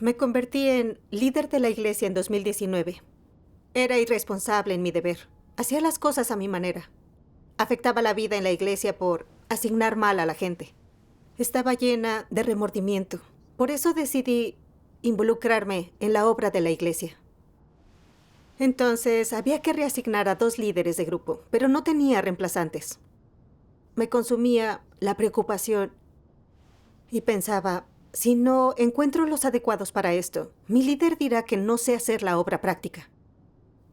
Me convertí en líder de la iglesia en 2019. Era irresponsable en mi deber. Hacía las cosas a mi manera. Afectaba la vida en la iglesia por asignar mal a la gente. Estaba llena de remordimiento. Por eso decidí involucrarme en la obra de la iglesia. Entonces, había que reasignar a 2 líderes de grupo, pero no tenía reemplazantes. Me consumía la preocupación y pensaba, si no encuentro los adecuados para esto, mi líder dirá que no sé hacer la obra práctica.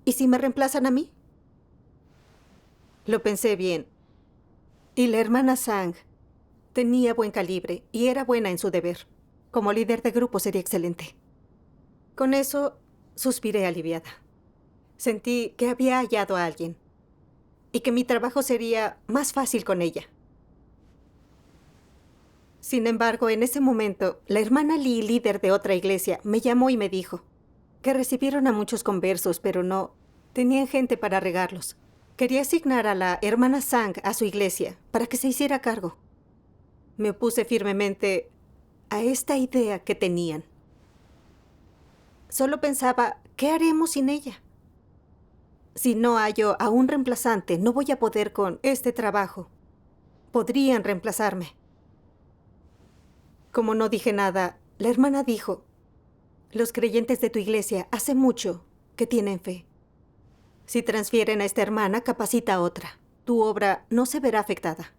¿Y si me reemplazan a mí? Lo pensé bien. Y la hermana Sang tenía buen calibre y era buena en su deber. Como líder de grupo sería excelente. Con eso, suspiré aliviada. Sentí que había hallado a alguien y que mi trabajo sería más fácil con ella. Sin embargo, en ese momento, la hermana Lee, líder de otra iglesia, me llamó y me dijo que recibieron a muchos conversos, pero no tenían gente para regarlos. Quería asignar a la hermana Sang a su iglesia para que se hiciera cargo. Me opuse firmemente a esta idea que tenían. Solo pensaba, ¿qué haremos sin ella? Si no hallo a un reemplazante, no voy a poder con este trabajo. Podrían reemplazarme. Como no dije nada, la hermana dijo, los creyentes de tu iglesia hace mucho que tienen fe. Si transfieren a esta hermana, capacita a otra. Tu obra no se verá afectada.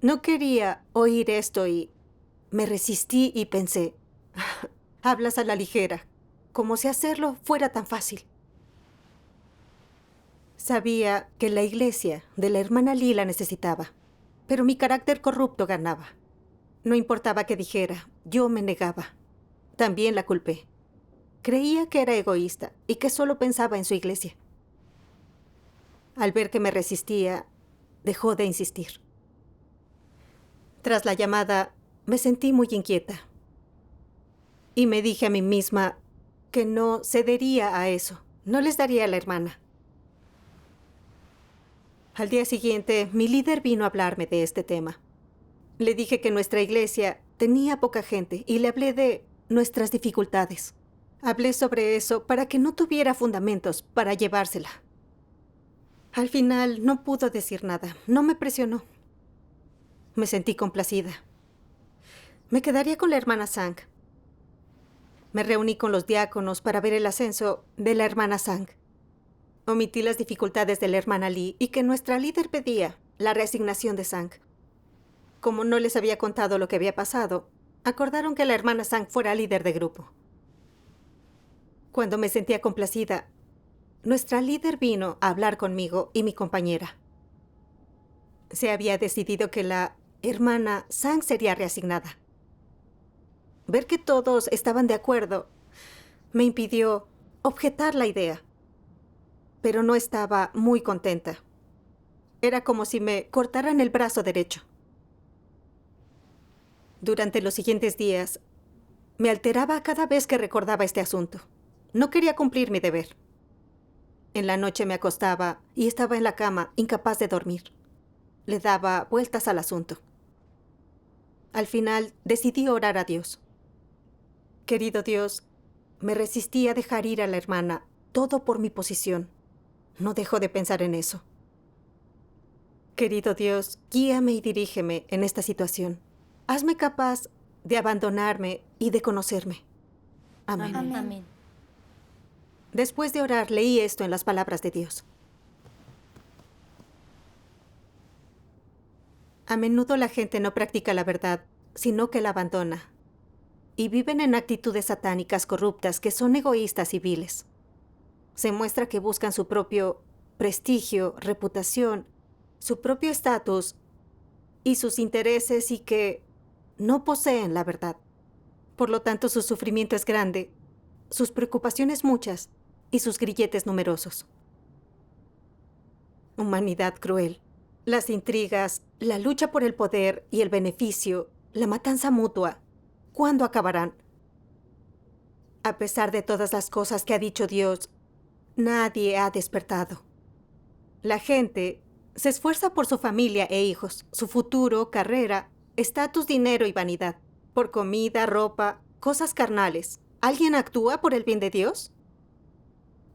No quería oír esto y me resistí y pensé, hablas a la ligera, como si hacerlo fuera tan fácil. Sabía que la iglesia de la hermana Lee la necesitaba, pero mi carácter corrupto ganaba. No importaba qué dijera, yo me negaba. También la culpé. Creía que era egoísta y que solo pensaba en su iglesia. Al ver que me resistía, dejó de insistir. Tras la llamada, me sentí muy inquieta. Y me dije a mí misma que no cedería a eso. No les daría a la hermana. Al día siguiente, mi líder vino a hablarme de este tema. Le dije que nuestra iglesia tenía poca gente y le hablé de nuestras dificultades. Hablé sobre eso para que no tuviera fundamentos para llevársela. Al final no pudo decir nada, no me presionó. Me sentí complacida. Me quedaría con la hermana Sang. Me reuní con los diáconos para ver el ascenso de la hermana Sang. Omití las dificultades de la hermana Lee y que nuestra líder pedía la reasignación de Sang. Como no les había contado lo que había pasado, acordaron que la hermana Sang fuera líder de grupo. Cuando me sentía complacida, nuestra líder vino a hablar conmigo y mi compañera. Se había decidido que la hermana Sang sería reasignada. Ver que todos estaban de acuerdo me impidió objetar la idea, pero no estaba muy contenta. Era como si me cortaran el brazo derecho. Durante los siguientes días, me alteraba cada vez que recordaba este asunto. No quería cumplir mi deber. En la noche me acostaba y estaba en la cama, incapaz de dormir. Le daba vueltas al asunto. Al final, decidí orar a Dios. Querido Dios, me resistí a dejar ir a la hermana, todo por mi posición. No dejo de pensar en eso. Querido Dios, guíame y dirígeme en esta situación. Hazme capaz de abandonarme y de conocerme. Amén. Amén. Amén. Después de orar, leí esto en las palabras de Dios. A menudo la gente no practica la verdad, sino que la abandona. Y viven en actitudes satánicas corruptas que son egoístas y viles. Se muestra que buscan su propio prestigio, reputación, su propio estatus y sus intereses y que no poseen la verdad. Por lo tanto, su sufrimiento es grande, sus preocupaciones muchas y sus grilletes numerosos. Humanidad cruel. Las intrigas, la lucha por el poder y el beneficio, la matanza mutua, ¿cuándo acabarán? A pesar de todas las cosas que ha dicho Dios, nadie ha despertado. La gente se esfuerza por su familia e hijos, su futuro, carrera, estatus, dinero y vanidad, por comida, ropa cosas carnales, ¿alguien actúa por el bien de Dios?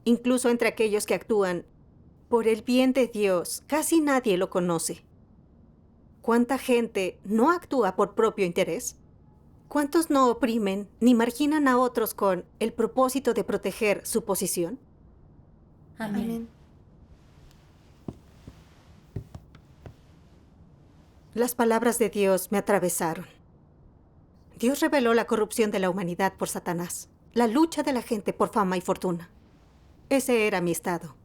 Incluso entre aquellos que actúan por el bien de Dios, casi nadie lo conoce. ¿Cuánta gente no actúa por propio interés? ¿Cuántos no oprimen ni marginan a otros con el propósito de proteger su posición? Amén. Las palabras de Dios me atravesaron. Dios reveló la corrupción de la humanidad por Satanás, la lucha de la gente por fama y fortuna. Ese era mi estado.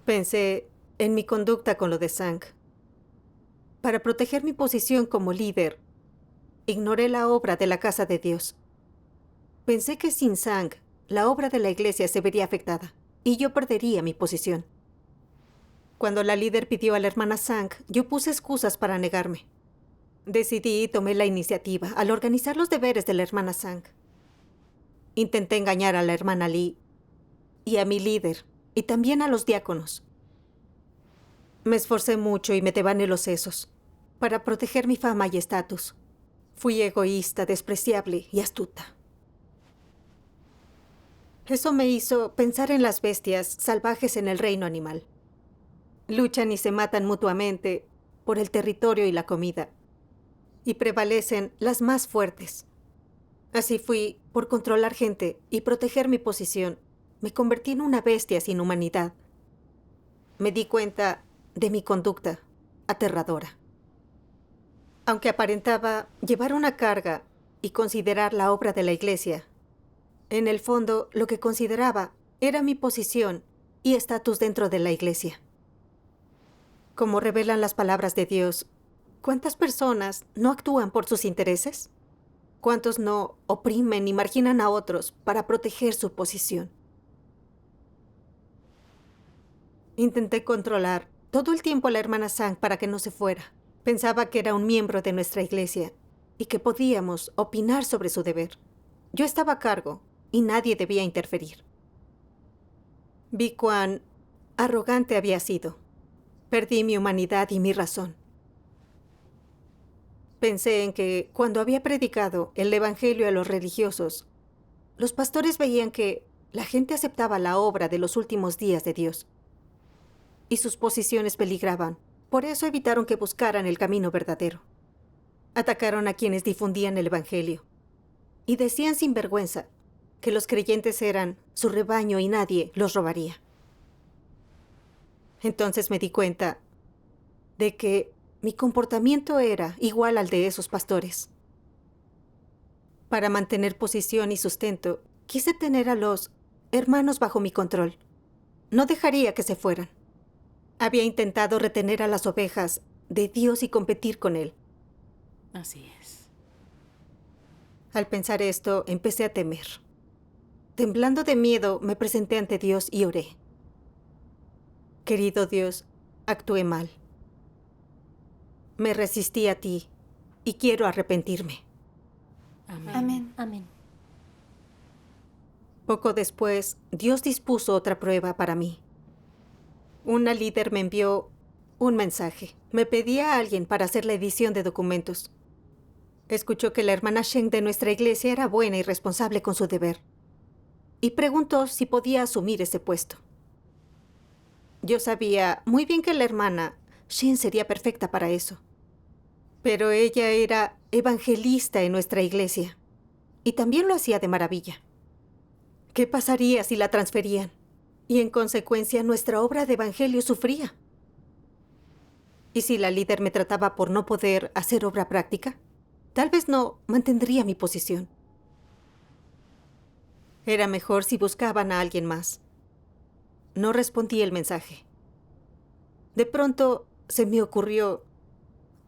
Pensé en mi conducta con lo de Sang. Para proteger mi posición como líder, ignoré la obra de la casa de Dios. Pensé que sin Sang, la obra de la iglesia se vería afectada y yo perdería mi posición. Cuando la líder pidió a la hermana Sang, yo puse excusas para negarme. Decidí y tomé la iniciativa al organizar los deberes de la hermana Sang. Intenté engañar a la hermana Lee y a mi líder y también a los diáconos. Me esforcé mucho y me devané los sesos para proteger mi fama y estatus. Fui egoísta, despreciable y astuta. Eso me hizo pensar en las bestias salvajes en el reino animal. Luchan y se matan mutuamente por el territorio y la comida, y prevalecen las más fuertes. Así fui, por controlar gente y proteger mi posición, me convertí en una bestia sin humanidad. Me di cuenta de mi conducta aterradora. Aunque aparentaba llevar una carga y considerar la obra de la iglesia, en el fondo lo que consideraba era mi posición y estatus dentro de la iglesia. Como revelan las palabras de Dios, ¿cuántas personas no actúan por sus intereses? ¿Cuántos no oprimen y marginan a otros para proteger su posición? Intenté controlar todo el tiempo a la hermana Sang para que no se fuera. Pensaba que era un miembro de nuestra iglesia y que podíamos opinar sobre su deber. Yo estaba a cargo y nadie debía interferir. Vi cuán arrogante había sido. Perdí mi humanidad y mi razón. Pensé en que cuando había predicado el evangelio a los religiosos, los pastores veían que la gente aceptaba la obra de los últimos días de Dios y sus posiciones peligraban. Por eso evitaron que buscaran el camino verdadero. Atacaron a quienes difundían el evangelio y decían sin vergüenza que los creyentes eran su rebaño y nadie los robaría. Entonces me di cuenta de que mi comportamiento era igual al de esos pastores. Para mantener posición y sustento, quise tener a los hermanos bajo mi control. No dejaría que se fueran. Había intentado retener a las ovejas de Dios y competir con Él. Así es. Al pensar esto, empecé a temer. Temblando de miedo, me presenté ante Dios y oré. Querido Dios, actué mal. Me resistí a ti y quiero arrepentirme. Amén. Amén. Poco después, Dios dispuso otra prueba para mí. Una líder me envió un mensaje. Me pedía a alguien para hacer la edición de documentos. Escuchó que la hermana Sheng de nuestra iglesia era buena y responsable con su deber. Y preguntó si podía asumir ese puesto. Yo sabía muy bien que la hermana Sheng sería perfecta para eso. Pero ella era evangelista en nuestra iglesia. Y también lo hacía de maravilla. ¿Qué pasaría si la transferían? Y en consecuencia nuestra obra de evangelio sufría. ¿Y si la líder me trataba por no poder hacer obra práctica? Tal vez no mantendría mi posición. Era mejor si buscaban a alguien más. No respondí el mensaje. De pronto se me ocurrió,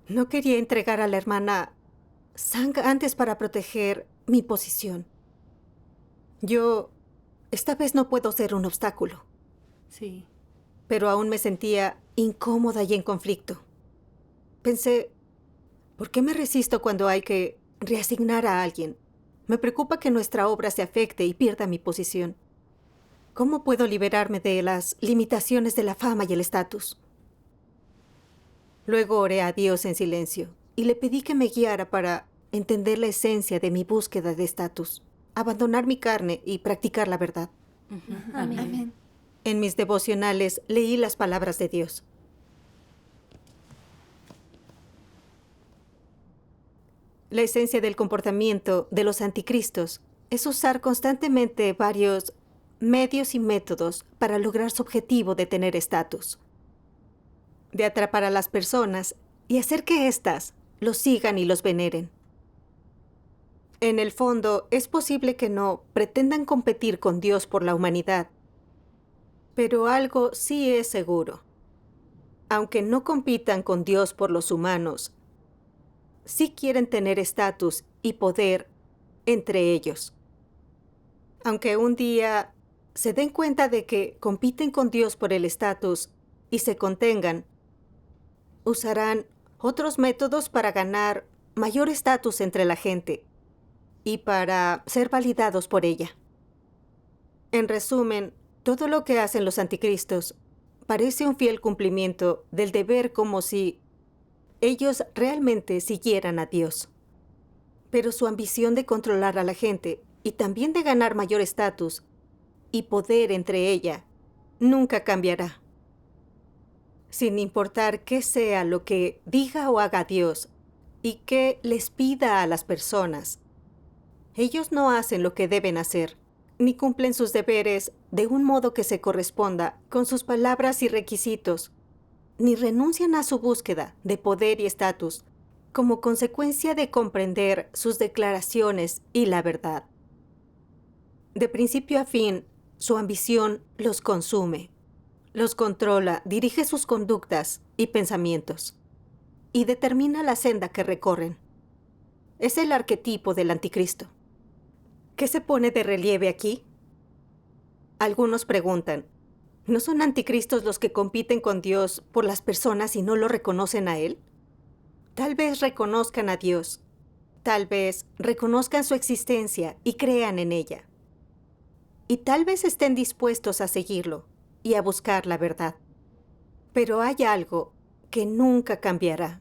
no quería entregar a la hermana Sang antes para proteger mi posición. Yo, esta vez no puedo ser un obstáculo. Sí. Pero aún me sentía incómoda y en conflicto. Pensé, ¿por qué me resisto cuando hay que reasignar a alguien? Me preocupa que nuestra obra se afecte y pierda mi posición. ¿Cómo puedo liberarme de las limitaciones de la fama y el estatus? Luego oré a Dios en silencio y le pedí que me guiara para entender la esencia de mi búsqueda de estatus, abandonar mi carne y practicar la verdad. Amén. En mis devocionales leí las palabras de Dios. La esencia del comportamiento de los anticristos es usar constantemente varios medios y métodos para lograr su objetivo de tener estatus, de atrapar a las personas y hacer que éstas los sigan y los veneren. En el fondo, es posible que no pretendan competir con Dios por la humanidad, pero algo sí es seguro. Aunque no compitan con Dios por los humanos, sí quieren tener estatus y poder entre ellos. Aunque un día se den cuenta de que compiten con Dios por el estatus y se contengan, usarán otros métodos para ganar mayor estatus entre la gente y para ser validados por ella. En resumen, todo lo que hacen los anticristos parece un fiel cumplimiento del deber, como si ellos realmente siguieran a Dios. Pero su ambición de controlar a la gente y también de ganar mayor estatus y poder entre ella nunca cambiará. Sin importar qué sea lo que diga o haga Dios y qué les pida a las personas, ellos no hacen lo que deben hacer, ni cumplen sus deberes de un modo que se corresponda con sus palabras y requisitos, ni renuncian a su búsqueda de poder y estatus como consecuencia de comprender sus declaraciones y la verdad. De principio a fin, su ambición los consume, los controla, dirige sus conductas y pensamientos, y determina la senda que recorren. Es el arquetipo del anticristo. ¿Qué se pone de relieve aquí? Algunos preguntan, ¿no son anticristos los que compiten con Dios por las personas y no lo reconocen a Él? Tal vez reconozcan a Dios, tal vez reconozcan su existencia y crean en ella. Y tal vez estén dispuestos a seguirlo y a buscar la verdad. Pero hay algo que nunca cambiará.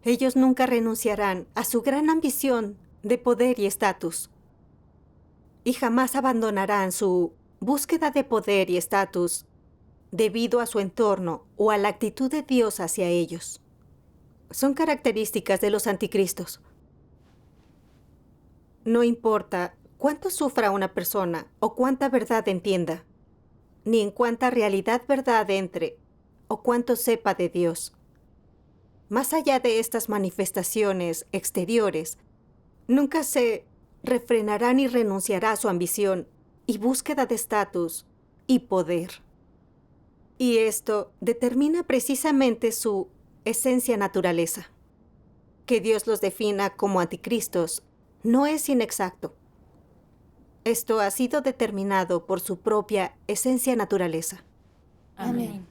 Ellos nunca renunciarán a su gran ambición de poder y estatus. Y jamás abandonarán su búsqueda de poder y estatus debido a su entorno o a la actitud de Dios hacia ellos. Son características de los anticristos. No importa cuánto sufra una persona o cuánta verdad entienda, ni en cuánta realidad verdad entre o cuánto sepa de Dios. Más allá de estas manifestaciones exteriores, nunca se refrenará ni renunciará a su ambición y búsqueda de estatus y poder. Y esto determina precisamente su esencia naturaleza. Que Dios los defina como anticristos no es inexacto. Esto ha sido determinado por su propia esencia naturaleza. Amén.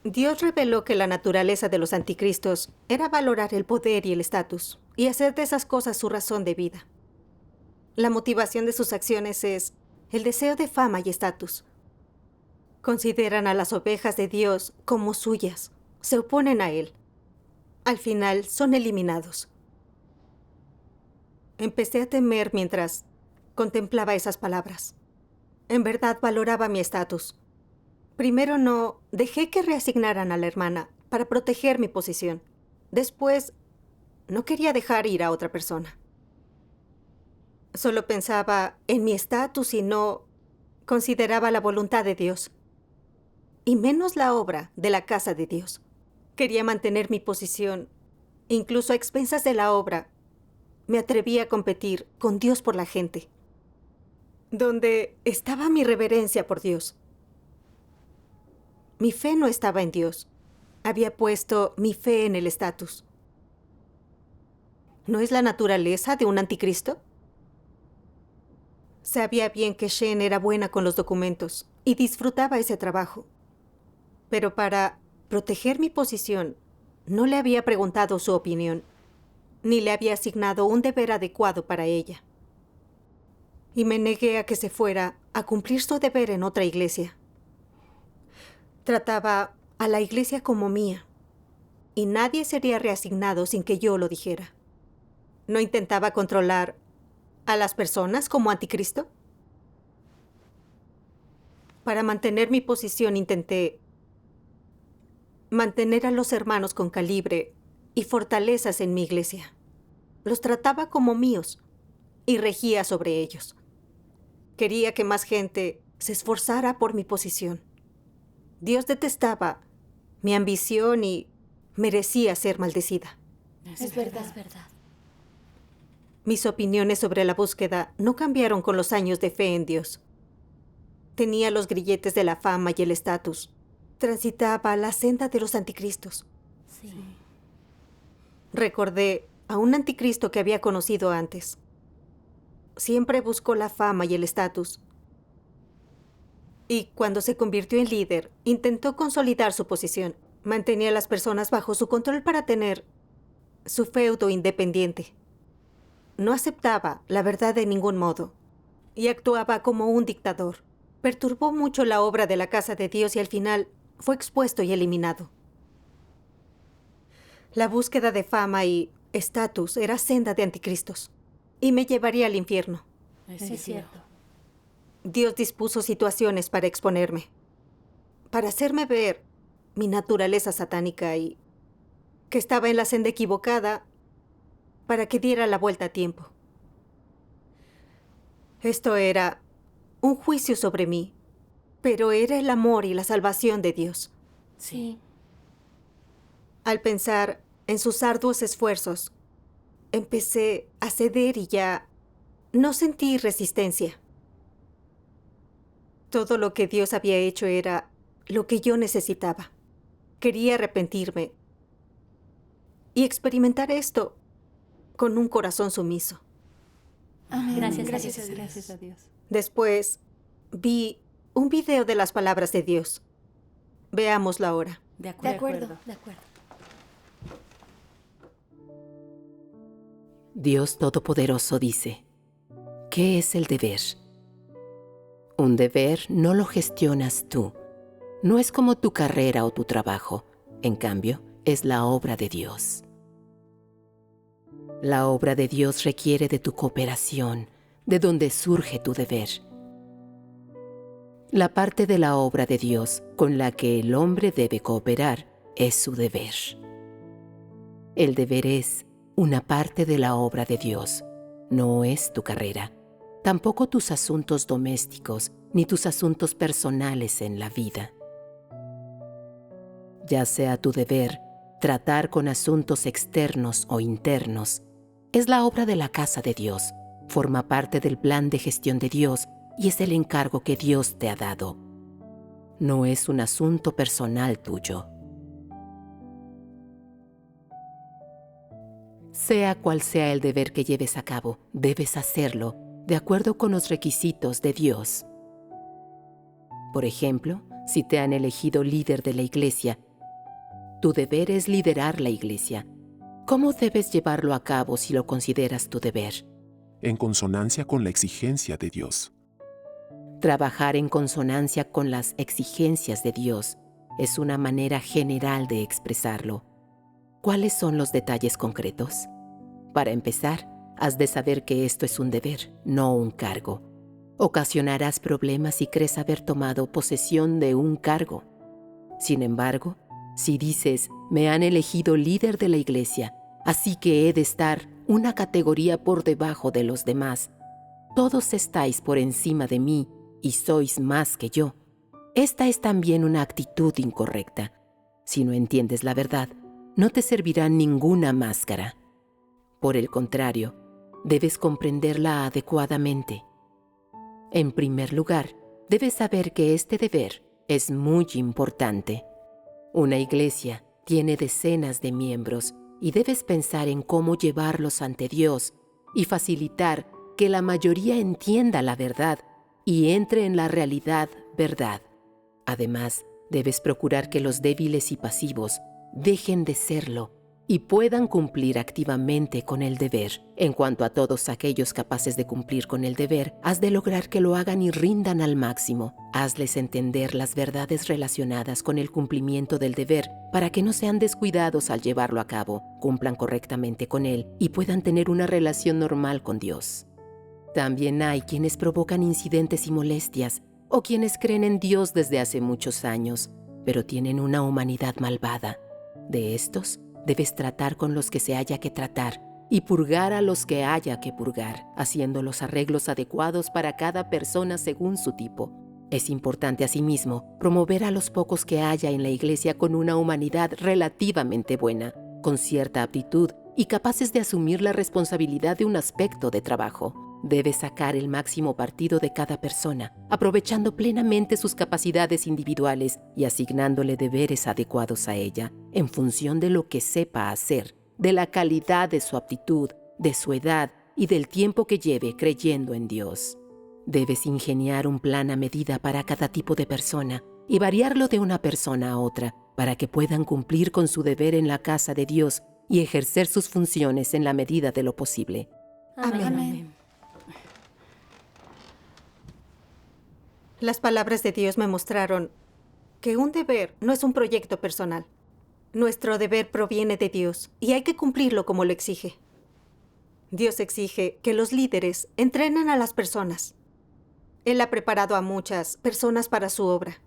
Dios reveló que la naturaleza de los anticristos era valorar el poder y el estatus, y hacer de esas cosas su razón de vida. La motivación de sus acciones es el deseo de fama y estatus. Consideran a las ovejas de Dios como suyas, se oponen a Él. Al final son eliminados. Empecé a temer mientras contemplaba esas palabras. En verdad valoraba mi estatus. Primero no dejé que reasignaran a la hermana para proteger mi posición. Después, no quería dejar ir a otra persona. Solo pensaba en mi estatus y no consideraba la voluntad de Dios. Y menos la obra de la casa de Dios. Quería mantener mi posición, incluso a expensas de la obra. Me atreví a competir con Dios por la gente. ¿Dónde estaba mi reverencia por Dios? Mi fe no estaba en Dios. Había puesto mi fe en el estatus. ¿No es la naturaleza de un anticristo? Sabía bien que Shen era buena con los documentos y disfrutaba ese trabajo. Pero para proteger mi posición, no le había preguntado su opinión, ni le había asignado un deber adecuado para ella. Y me negué a que se fuera a cumplir su deber en otra iglesia. Trataba a la iglesia como mía, y nadie sería reasignado sin que yo lo dijera. ¿No intentaba controlar a las personas como anticristo? Para mantener mi posición intenté mantener a los hermanos con calibre y fortalezas en mi iglesia. Los trataba como míos y regía sobre ellos. Quería que más gente se esforzara por mi posición. Dios detestaba mi ambición y merecía ser maldecida. Es verdad. Es verdad. Mis opiniones sobre la búsqueda no cambiaron con los años de fe en Dios. Tenía los grilletes de la fama y el estatus. Transitaba la senda de los anticristos. Sí. Recordé a un anticristo que había conocido antes. Siempre buscó la fama y el estatus. Y cuando se convirtió en líder, intentó consolidar su posición. Mantenía a las personas bajo su control para tener su feudo independiente. No aceptaba la verdad de ningún modo y actuaba como un dictador. Perturbó mucho la obra de la casa de Dios y al final fue expuesto y eliminado. La búsqueda de fama y estatus era senda de anticristos y me llevaría al infierno. Es cierto. Dios dispuso situaciones para exponerme, para hacerme ver mi naturaleza satánica y que estaba en la senda equivocada para que diera la vuelta a tiempo. Esto era un juicio sobre mí, pero era el amor y la salvación de Dios. Sí. Al pensar en sus arduos esfuerzos, empecé a ceder y ya no sentí resistencia. Todo lo que Dios había hecho era lo que yo necesitaba. Quería arrepentirme y experimentar esto con un corazón sumiso. Amén. Gracias a Dios. Después vi un video de las palabras de Dios. Veámoslo ahora. De acuerdo. Dios Todopoderoso dice, ¿qué es el deber? Un deber no lo gestionas tú. No es como tu carrera o tu trabajo. En cambio, es la obra de Dios. La obra de Dios requiere de tu cooperación, de donde surge tu deber. La parte de la obra de Dios con la que el hombre debe cooperar es su deber. El deber es una parte de la obra de Dios, no es tu carrera, tampoco tus asuntos domésticos ni tus asuntos personales en la vida. Ya sea tu deber tratar con asuntos externos o internos, es la obra de la casa de Dios, forma parte del plan de gestión de Dios y es el encargo que Dios te ha dado. No es un asunto personal tuyo. Sea cual sea el deber que lleves a cabo, debes hacerlo de acuerdo con los requisitos de Dios. Por ejemplo, si te han elegido líder de la iglesia, tu deber es liderar la iglesia. ¿Cómo debes llevarlo a cabo si lo consideras tu deber? En consonancia con la exigencia de Dios. Trabajar en consonancia con las exigencias de Dios es una manera general de expresarlo. ¿Cuáles son los detalles concretos? Para empezar, has de saber que esto es un deber, no un cargo. Ocasionarás problemas si crees haber tomado posesión de un cargo. Sin embargo, si dices, me han elegido líder de la iglesia, así que he de estar una categoría por debajo de los demás, todos estáis por encima de mí y sois más que yo. Esta es también una actitud incorrecta. Si no entiendes la verdad, no te servirá ninguna máscara. Por el contrario, debes comprenderla adecuadamente. En primer lugar, debes saber que este deber es muy importante. Una iglesia tiene decenas de miembros y debes pensar en cómo llevarlos ante Dios y facilitar que la mayoría entienda la verdad y entre en la realidad verdad. Además, debes procurar que los débiles y pasivos dejen de serlo y puedan cumplir activamente con el deber. En cuanto a todos aquellos capaces de cumplir con el deber, has de lograr que lo hagan y rindan al máximo. Hazles entender las verdades relacionadas con el cumplimiento del deber para que no sean descuidados al llevarlo a cabo, cumplan correctamente con él y puedan tener una relación normal con Dios. También hay quienes provocan incidentes y molestias, o quienes creen en Dios desde hace muchos años, pero tienen una humanidad malvada. De estos, debes tratar con los que se haya que tratar y purgar a los que haya que purgar, haciendo los arreglos adecuados para cada persona según su tipo. Es importante asimismo promover a los pocos que haya en la iglesia con una humanidad relativamente buena, con cierta aptitud y capaces de asumir la responsabilidad de un aspecto de trabajo. Debes sacar el máximo partido de cada persona, aprovechando plenamente sus capacidades individuales y asignándole deberes adecuados a ella, en función de lo que sepa hacer, de la calidad de su aptitud, de su edad y del tiempo que lleve creyendo en Dios. Debes ingeniar un plan a medida para cada tipo de persona y variarlo de una persona a otra para que puedan cumplir con su deber en la casa de Dios y ejercer sus funciones en la medida de lo posible. Amén. Amén. Las palabras de Dios me mostraron que un deber no es un proyecto personal. Nuestro deber proviene de Dios y hay que cumplirlo como lo exige. Dios exige que los líderes entrenen a las personas. Él ha preparado a muchas personas para su obra.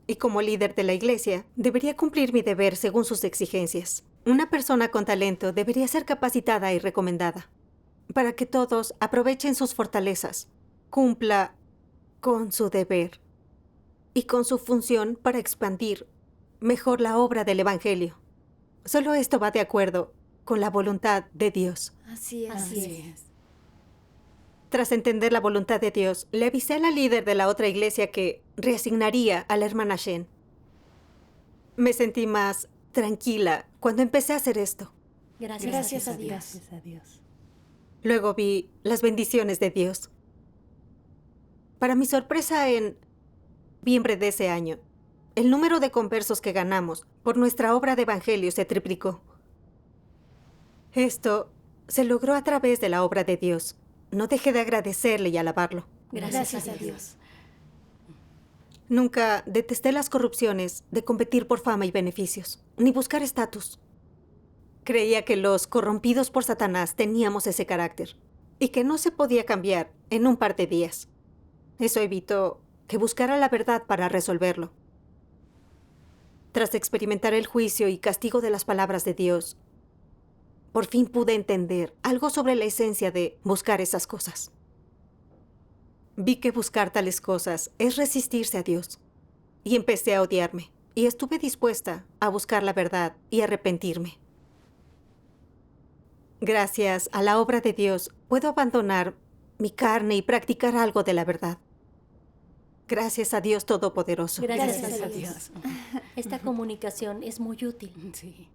Y como líder de la iglesia, debería cumplir mi deber según sus exigencias. Una persona con talento debería ser capacitada y recomendada para que todos aprovechen sus fortalezas, cumpla con su deber y con su función para expandir mejor la obra del Evangelio. Solo esto va de acuerdo con la voluntad de Dios. Así es. Tras entender la voluntad de Dios, le avisé a la líder de la otra iglesia que reasignaría a la hermana Shen. Me sentí más tranquila cuando empecé a hacer esto. Gracias a Dios. Gracias a Dios. Luego vi las bendiciones de Dios. Para mi sorpresa, en noviembre de ese año, el número de conversos que ganamos por nuestra obra de evangelio se triplicó. Esto se logró a través de la obra de Dios. No dejé de agradecerle y alabarlo. Gracias a Dios. Nunca detesté las corrupciones de competir por fama y beneficios, ni buscar estatus. Creía que los corrompidos por Satanás teníamos ese carácter y que no se podía cambiar en un par de días. Eso evitó que buscara la verdad para resolverlo. Tras experimentar el juicio y castigo de las palabras de Dios, por fin pude entender algo sobre la esencia de buscar esas cosas. Vi que buscar tales cosas es resistirse a Dios. Y empecé a odiarme, y estuve dispuesta a buscar la verdad y arrepentirme. Gracias a la obra de Dios, puedo abandonar mi carne y practicar algo de la verdad. Gracias a Dios Todopoderoso. Gracias a Dios. Esta comunicación es muy útil. Sí.